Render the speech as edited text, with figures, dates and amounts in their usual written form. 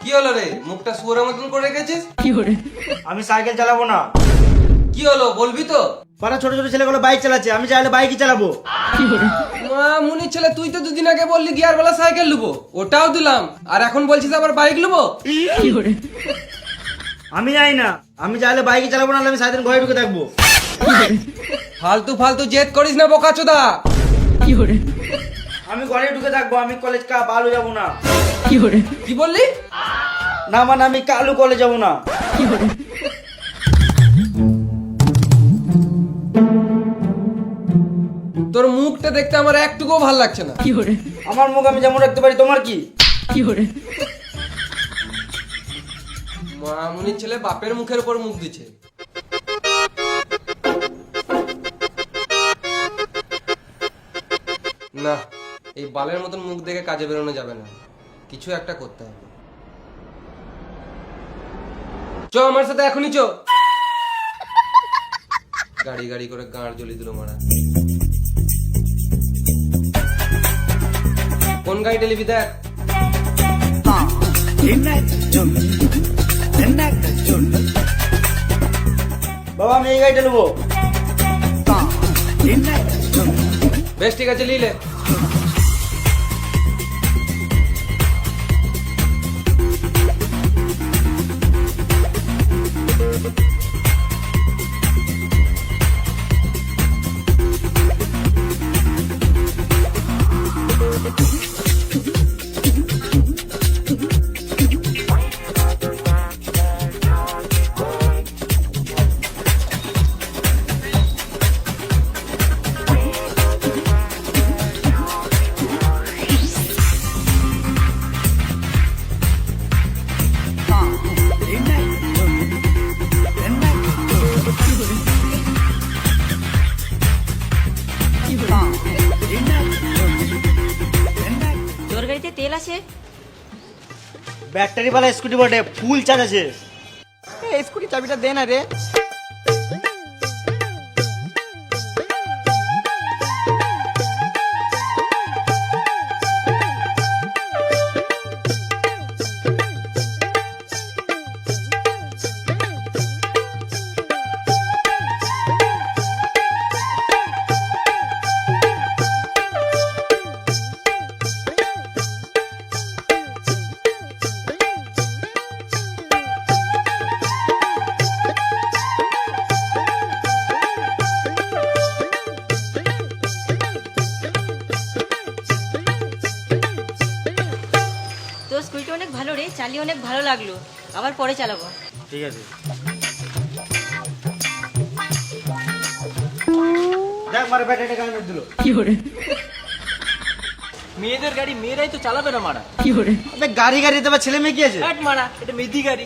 কি হলো রে, মুখটা শুয়োরের মতন করে রেখেছিস? আমি সাইকেল চালাবো না। কি হলো বলবি তো? পাড়া ছোট ছোট ছেলেগুলো বাইক চালাচ্ছে, আমি চাইলে বাইকই চালাবো। মা মুনির ছেলে, তুই তো দুদিন আগে বললি গিয়ার বেলা সাইকেল লুবো, ওটাও দিলাম, আর এখন বলছিস আবার বাইক লুবো? আমি জানি না, আমি চাইলে বাইকই চালাবো, না আমি সারাদিন ঘরে ঢুকে থাকবো। ফালতু ফালতু জেদ করিস না বোকাচোদা। আমি ঘরে ঢুকে থাকবো, আমি কলেজ আলু যাবো না। কি বললি? না মানে আমি কালু কলেজ যাবো না। তোর মুখটা দেখতে আমার একটুকুও ভালো লাগছে না। আমার মুখ আমি যেমন রাখতে পারি, তোমার কি? মা মুনির ছেলে বাপের মুখের উপর মুখ দিচ্ছে। না, এই বালের মতন মুখ দেখে কাজে বেরোনো যাবে না, কিছু একটা করতে হবে। চ আমার সাথে এখনই চ। গাড়ি গাড়ি করে গাঁড় জ্বলি দিল মারা। কোন গাড়িটা নিবি দেখ। বাবা আমি এই গাড়িটা নেবো। বেশ ঠিক আছে, লিলে। তোর গাড়িতে তেল আছে? ব্যাটারি वाला স্কুটি বটে, ফুল চার্জ আছে। স্কুটি চাবিটা দে না রে। তোর স্কুটিটা অনেক ভালো রে, চালিয়ে অনেক ভালো লাগলো, আবার পরে চালাবো। ঠিক আছে, দেখ মারা ব্যাটারিটা কেমন দিল। মেয়েদের গাড়ি মেয়েরাই তো চালাবে না মারা। আবে গাড়ি গাড়িতে আবার ছেলে মেয়ে কি আছে? হাট মারা, এটা মেদি গাড়ি।